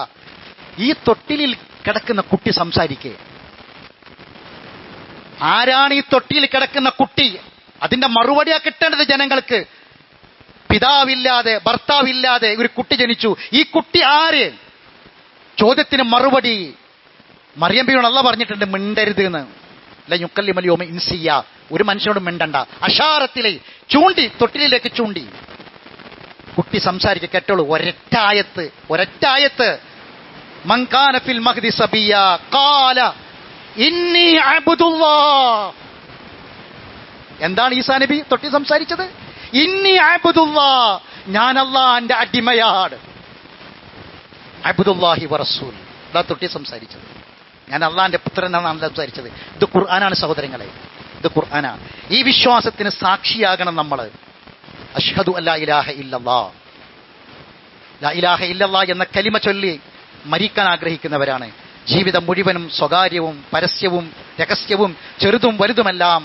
Speaker 1: ഈ തൊട്ടിലിൽ കിടക്കുന്ന കുട്ടി സംസാരിക്കേ? ആരാണ് ഈ തൊട്ടിയിൽ കിടക്കുന്ന കുട്ടി? അതിന്റെ മറുപടിയാ കിട്ടേണ്ടത് ജനങ്ങൾക്ക്. പിതാവില്ലാതെ ഭർത്താവില്ലാതെ ഒരു കുട്ടി ജനിച്ചു, ഈ കുട്ടി ആര്? ചോദ്യത്തിന് മറുപടി മറിയം ബീവിയോട് അല്ലാഹ് പറഞ്ഞിട്ടുണ്ട് മിണ്ടരുത് എന്ന്. ലയുക്കല്ലിമൽ യൗമ ഇൻസിയ, ഒരു മനുഷ്യനോട് മിണ്ടണ്ട. അഷാറത്തിലെ ചൂണ്ടി, തൊട്ടിലേക്ക് ചൂണ്ടി. കുട്ടി സംസാരിക്കുക, കേട്ടോളൂ. ഒരറ്റായത്ത് മൻ കാന ഫിൽ മഹ്ദി സബിയ ഖാല ഇന്നി അബ്ദുല്ലാഹ്. എന്താണ് ഈസാ നബി തൊട്ടി സംസാരിച്ചത്? ഇന്നി അബ്ദുല്ലാഹ്, ഞാൻ അല്ലാഹുവിന്റെ അടിമയാണ്. അബ്ദുല്ലാഹി വറസൂൽ, ഇതാ തൊട്ടി സംസാരിച്ചത്. ഞാൻ അള്ളാഹിന്റെ പുത്രനാണ് സംസാരിച്ചത്. ഇത് ഖുർആനാണ് സഹോദരങ്ങളെ, ഇത് ഖുർആനാണ്. ഈ വിശ്വാസത്തിന് സാക്ഷിയാകണം നമ്മൾ. അഷ്ഹദു അല്ലാ ഇലാഹ ഇല്ലല്ലാഹ്, ലാ ഇലാഹ ഇല്ലല്ലാഹ് എന്ന കലിമ ചൊല്ലി മരിക്കാൻ ആഗ്രഹിക്കുന്നവരാണ്. ജീവിതം മുഴുവനും സ്വകാര്യവും പരസ്യവും രഹസ്യവും ചെറുതും വലുതുമെല്ലാം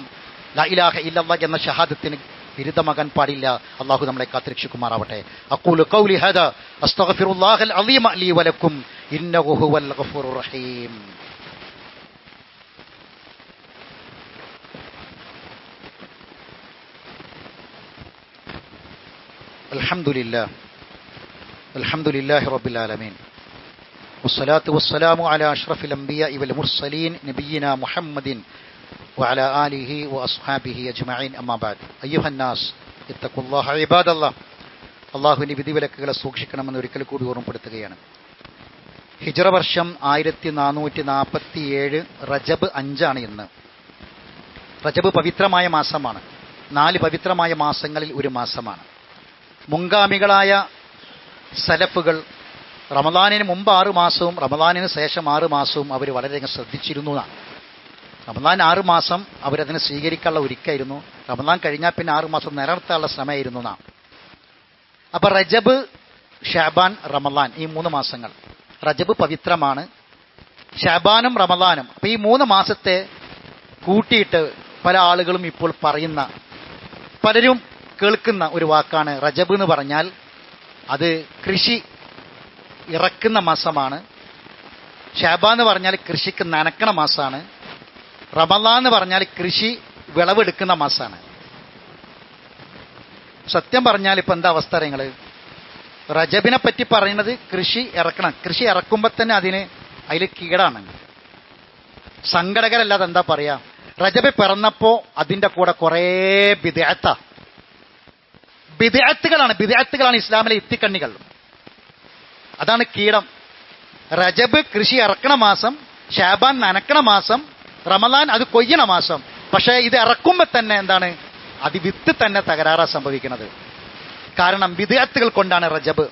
Speaker 1: ലാ ഇലാഹ ഇല്ലല്ലാഹ് എന്ന ഷഹാദത്തിന് വിരുദ്ധമാകാൻ പാടില്ല. അള്ളാഹു നമ്മളെ കാത്തുരക്ഷിക്കുമാറാവട്ടെ. അഖൂലു ഖൗലി ഹാദാ അസ്തഗ്ഫിറുല്ലാഹൽ അളീമ ലീ വലക്കും ഇന്നഹു ഹുവൽ ഗഫൂറുർ റഹീം. അൽഹംദുലില്ലാഹി റബ്ബിൽ ആലമീൻ വസ്സലാത്തു വസ്സലാമു അലാ അഷ്റഫിൽ അംബിയാഇ വൽ മുർസലീൻ നബിയിനാ മുഹമ്മദിൻ വഅലാ ആലിഹി വഅസ്ഹാബിഹി അജ്മഈൻ. അമ്മാ ബഅദ്. അയ്യുഹന്നാസ് ഇത്തഖുല്ലാഹ ഇബാദല്ലാഹ്. അല്ലാഹുവിന്റെ വിധിവിലക്കുകളെ സൂക്ഷിക്കണമെന്ന് ഒരിക്കൽ കൂടി ഓർമ്മപ്പെടുത്തുകയാണ്. ഹിജ്റ വർഷം 1447 റജബ് 5 ഇന്ന്. റജബ് പവിത്രമായ മാസമാണ്. 4 പവിത്രമായ മാസങ്ങളിൽ ഒരു മാസമാണ്. മുൻഗാമികളായ സലഫുകൾ റമദാനിന് മുമ്പ് 6 മാസവും റമദാനിന് ശേഷം 6 മാസവും അവർ വളരെയധികം ശ്രദ്ധിച്ചിരുന്നു. റമദാൻ 6 മാസം അവരതിനെ സ്വീകരിക്കാനുള്ള ഒരുക്കായിരുന്നു. റമദാൻ കഴിഞ്ഞാൽ പിന്നെ 6 മാസം നിലനിർത്താനുള്ള ശ്രമമായിരുന്നു. അപ്പൊ റജബ്, ഷഅബാൻ, റമദാൻ, ഈ 3 മാസങ്ങൾ. റജബ് പവിത്രമാണ്, ഷഅബാനും റമദാനും. അപ്പൊ ഈ 3 മാസത്തെ കൂട്ടിയിട്ട് പല ആളുകളും ഇപ്പോൾ പറയുന്ന, പലരും കേൾക്കുന്ന ഒരു വാക്കാണ് റജബ് എന്ന് പറഞ്ഞാൽ അത് കൃഷി ഇറക്കുന്ന മാസമാണ്. ഷഅബാൻ എന്ന് പറഞ്ഞാൽ കൃഷിക്ക് നനക്കണ മാസമാണ്. റമദാൻ എന്ന് പറഞ്ഞാൽ കൃഷി വിളവെടുക്കുന്ന മാസമാണ്. സത്യം പറഞ്ഞാൽ ഇപ്പം എന്താ അവസ്ഥ നിങ്ങൾ? റജബിനെ പറ്റി പറയുന്നത് കൃഷി ഇറക്കണം. കൃഷി ഇറക്കുമ്പോൾ തന്നെ അതിൽ കീടാണ്. സങ്കടകരല്ലാതെ എന്താ പറയാ? റജബ് പിറന്നപ്പോ അതിന്റെ കൂടെ കുറേ ബിദ്അത്തുകളാണ് ഇസ്ലാമിലെ ഇത്തിക്കണ്ണികൾ. അതാണ് കീടം. റജബ് കൃഷി ഇറക്കണ മാസം, ഷഅബാൻ നനക്കണ മാസം, റമദാൻ അത് കൊയ്യണ മാസം. പക്ഷേ ഇത് ഇറക്കുമ്പോൾ തന്നെ എന്താണ്? അത് വിത്ത് തന്നെ തകരാറാ സംഭവിക്കുന്നത്. കാരണം ബിദ്അത്തുകൾ കൊണ്ടാണ് റജബ്.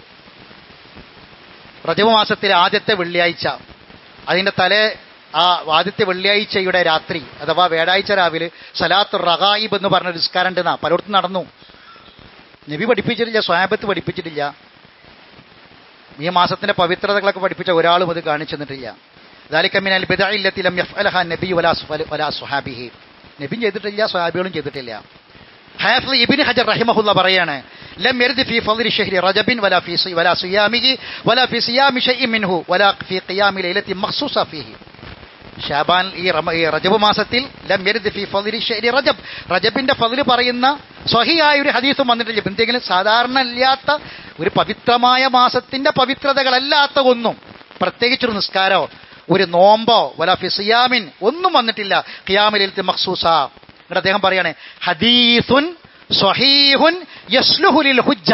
Speaker 1: റജബ് മാസത്തിലെ ആദ്യത്തെ വെള്ളിയാഴ്ച, അതിന്റെ ആദ്യത്തെ വെള്ളിയാഴ്ചയുടെ രാത്രി അഥവാ വ്യാഴാഴ്ച രാവിലെ സലാത്തുർ റഗായിബ് എന്ന് പറഞ്ഞ നിസ്കാരം ഉണ്ടെന്നാ പലയിടത്തും നടന്നു. നബി പഠിപ്പിച്ചിട്ടില്ല, സ്വഹാബത്ത് പഠിപ്പിച്ചിട്ടില്ല. ഈ മാസത്തിന്റെ പവിത്രതകളൊക്കെ പഠിപ്പിച്ച ഒരാളും അത് കാണിച്ചു തന്നിട്ടില്ല. ദാലിക മിനൽ ബിദ്അഇ ലത്തി ലം യഫ്അലഹാ നബി വലാ സ്വഹാബിഹി. നബി ചെയ്തിട്ടില്ല, സ്വഹാബികളും ചെയ്തിട്ടില്ല. ഹാഫിദ് ഇബ്നു ഹജർ റഹിമഹുല്ലാഹ് പറയാണ്, ലം യർദ് ഫീ ഫളി ശഹ്രി റജബിൻ വലാ സിയാമിഹി വലാ ഫീ സിയാമി ശൈഇൻ മിൻഹു വലാ ഫീ ഖിയാമി ലൈലത്തി മഖ്സൂസ ഫീഹി. ഷഅബാൻ ഈ റജബ് മാസത്തിൽ ലം യർദ് ഫീ ഫളി ശഹ്രി റജബ്, റജബിന്റെ ഫള് പറയുന്ന സ്വഹീഹായ ഒരു ഹദീസും വന്നിട്ടില്ല. എന്തെങ്കിലും സാധാരണ ഇല്ലാത്ത ഒരു പവിത്രമായ മാസത്തിന്റെ പവിത്രതകളല്ലാത്ത ഒന്നും, പ്രത്യേകിച്ചൊരു നിസ്കാരോ ഒരു നോമ്പോ വലാ ഫി സിയാമിൻ ഒന്നും വന്നിട്ടില്ല. ഖിയാമുൽ ലൈലത്തി മഖ്സൂസ. എന്നിട്ട് അദ്ദേഹം പറയാണ്, ഹദീസുൻ സ്വഹീഹുൻ യസ്ലുഹു ലിൽ ഹുജ്ജ.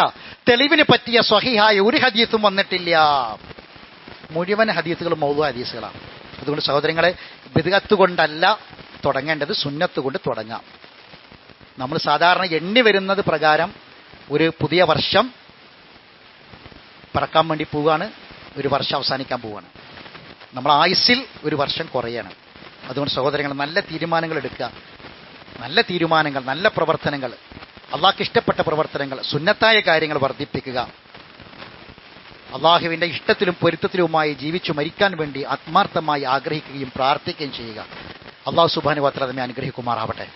Speaker 1: തെളിവിന് പറ്റിയ സ്വഹീഹായ ഒരു ഹദീസും വന്നിട്ടില്ല. മുഴുവൻ ഹദീസുകളും മൗദൂ ഹദീസുകളാണ്. അതുകൊണ്ട് സഹോദരങ്ങളെ, ബിദ്അത്ത് കൊണ്ടല്ല തുടങ്ങേണ്ടത്, സുന്നത്ത് കൊണ്ട് തുടങ്ങാം. നമ്മൾ സാധാരണ എണ്ണി വരുന്നത് പ്രകാരം ഒരു പുതിയ വർഷം പറക്കാൻ വേണ്ടി പോവുകയാണ്, ഒരു വർഷം അവസാനിക്കാൻ പോവുകയാണ്. നമ്മൾ ആയുസ്സിൽ ഒരു വർഷം കുറയാണ്. അതുകൊണ്ട് സഹോദരങ്ങൾ, നല്ല തീരുമാനങ്ങൾ എടുക്കുക. നല്ല തീരുമാനങ്ങൾ, നല്ല പ്രവർത്തനങ്ങൾ, അള്ളാഹ്ക്ക് ഇഷ്ടപ്പെട്ട പ്രവർത്തനങ്ങൾ, സുന്നത്തായ കാര്യങ്ങൾ വർദ്ധിപ്പിക്കുക. അള്ളാഹുവിൻ്റെ ഇഷ്ടത്തിലും പൊരുത്തത്തിലുമായി ജീവിച്ചു മരിക്കാൻ വേണ്ടി ആത്മാർത്ഥമായി ആഗ്രഹിക്കുകയും പ്രാർത്ഥിക്കുകയും ചെയ്യുക. അള്ളാഹു സുബ്ഹാനഹു വ തആല നമ്മെ അനുഗ്രഹിക്കുമാറാവട്ടെ.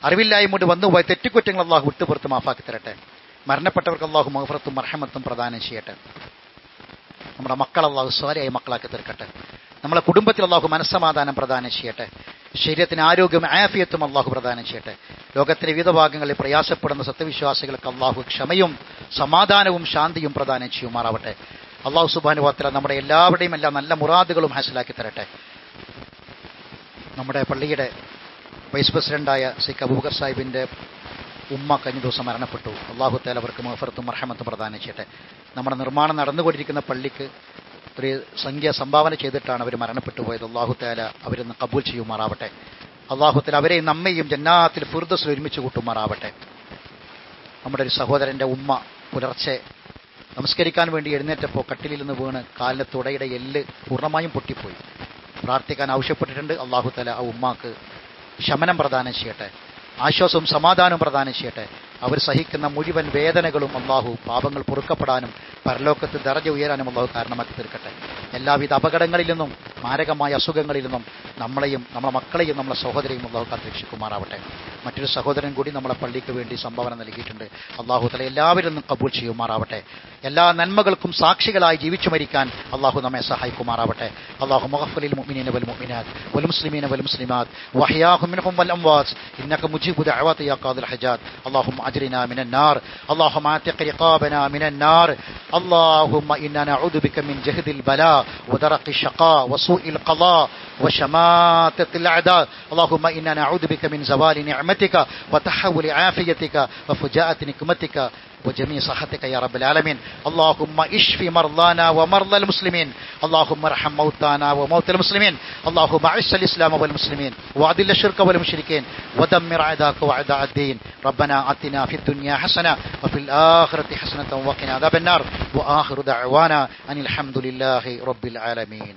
Speaker 1: അറിവില്ലായ്മ വന്നുപോയ തെറ്റുകുറ്റങ്ങൾ അള്ളാഹു വിട്ടുപുറത്ത് മാഫാക്കി തരട്ടെ. മരണപ്പെട്ടവർക്ക് അള്ളാഹു മഗ്ഫിറത്തും മർഹമത്തും പ്രദാനം ചെയ്യട്ടെ. നമ്മുടെ മക്കൾ അള്ളാഹു സ്വാലിഹായ മക്കളാക്കി തീർക്കട്ടെ. നമ്മളെ കുടുംബത്തിൽ അള്ളാഹു മനസ്സമാധാനം പ്രദാനം ചെയ്യട്ടെ. ശരീരത്തിന് ആരോഗ്യവും ആഫിയത്തും അള്ളാഹു പ്രദാനം ചെയ്യട്ടെ. ലോകത്തിലെ വിവിധ ഭാഗങ്ങളിൽ പ്രയാസപ്പെടുന്ന സത്യവിശ്വാസികൾക്ക് അള്ളാഹു ക്ഷമയും സമാധാനവും ശാന്തിയും പ്രദാനം ചെയ്യുമാറാവട്ടെ. അള്ളാഹു സുബ്ഹാനഹു വ തആല നമ്മുടെ എല്ലാവരുടെയും എല്ലാ നല്ല മുറാദുകളും ഹാസിലാക്കി തരട്ടെ. നമ്മുടെ പള്ളിയുടെ വൈസ് പ്രസിഡന്റായ സി അബൂബക്കർ സാഹിബിൻ്റെ ഉമ്മ കഴിഞ്ഞ ദിവസം മരണപ്പെട്ടു. അള്ളാഹു തആല അവർക്ക് മഗ്ഫിറത്തും റഹ്മത്തും പ്രദാനം ചെയ്യട്ടെ. നമ്മുടെ നിർമ്മാണം നടന്നുകൊണ്ടിരിക്കുന്ന പള്ളിക്ക് ഒരു സംഖ്യ സംഭാവന ചെയ്തിട്ടാണ് അവർ മരണപ്പെട്ടു പോയത്. അള്ളാഹു തആല അവരൊന്ന് കബൂൽ ചെയ്യുമാറാവട്ടെ. അള്ളാഹു തആല അവരെയും നമ്മയും ജന്നാത്തിൽ ഫിർദൗസിൽ ഒരുമിച്ച് കൂട്ടുമാറാവട്ടെ. നമ്മുടെ ഒരു സഹോദരൻ്റെ ഉമ്മ പുലർച്ചെ നമസ്കരിക്കാൻ വേണ്ടി എഴുന്നേറ്റപ്പോൾ കട്ടിലിൽ നിന്ന് വീണ് കാലിന് തുടയുടെ എല്ല് പൂർണ്ണമായും പൊട്ടിപ്പോയി. പ്രാർത്ഥിക്കാൻ ആവശ്യപ്പെട്ടിട്ടുണ്ട്. അള്ളാഹു തആല ആ ഉമ്മാക്ക് ശമനം പ്രദാനം ചെയ്യട്ടെ, ആശ്വാസവും സമാധാനവും പ്രദാനം ചെയ്യട്ടെ. അവർ സഹിക്കുന്ന മുഴുവൻ വേദനകളും അള്ളാഹു പാപങ്ങൾ പൊറുക്കപ്പെടാനും പരലോകത്ത് ദറജ ഉയരാനും അള്ളാഹു കാരണമാക്കി തീർക്കട്ടെ. എല്ലാവിധ അപകടങ്ങളിൽ നിന്നും മാരകമായ അസുഖങ്ങളിൽ നിന്നും നമ്മളെയും നമ്മളെ മക്കളെയും നമ്മളെ സഹോദരെയും അള്ളാഹു കാത്തുരക്ഷിക്കുമാറാവട്ടെ. മറ്റൊരു സഹോദരൻ കൂടി നമ്മളെ പള്ളിക്ക് വേണ്ടി സംഭാവന നൽകിയിട്ടുണ്ട്. അള്ളാഹു തആല എല്ലാവരും കബൂൽ ചെയ്യുമാറാവട്ടെ. എല്ലാ നന്മകൾക്കും സാക്ഷികളായി ജീവിച്ചു മരിക്കാൻ അള്ളാഹു നമ്മെ സഹായിക്കുമാറാവട്ടെ. അള്ളാഹു മഗ്ഫിറിൽ മുഅ്മിനീന വൽ മുഅ്മിനാത്ത് വൽ മുസ്ലിമീന വൽ മുസ്ലിമാത്ത് വഹ്യാഹും മിൻഹും വൽ അംവാത്ത് ഇന്നക മുജീബു ദഅവാതി യാ ഖാദിൽ ഹജാത്ത്. അല്ലാഹുമ്മ അജ്രിനാ മിനൻ നാർ, അല്ലാഹുമ്മ ആതിഖ് റിഖാബനാ മിനൻ നാർ, اللهم إنا نعوذ بك من جهد البلاء ودرق الشقاء وسوء القضاء وشماتة الأعداء. اللهم إنا نعوذ بك من زوال نعمتك وتحول عافيتك وفجاءة نقمتك وجميع صحتك يا رب العالمين. اللهم اشف مرضانا ومرضى المسلمين، اللهم ارحم موتانا وموتى المسلمين، اللهم اعز الإسلام والمسلمين واذل الشرك والمشركين ودمر أعداءك وأعداء الدين. ربنا آتنا في الدنيا حسنة وفي الآخرة حسنة وقنا عذاب النار. وآخر دعوانا أن الحمد لله رب العالمين.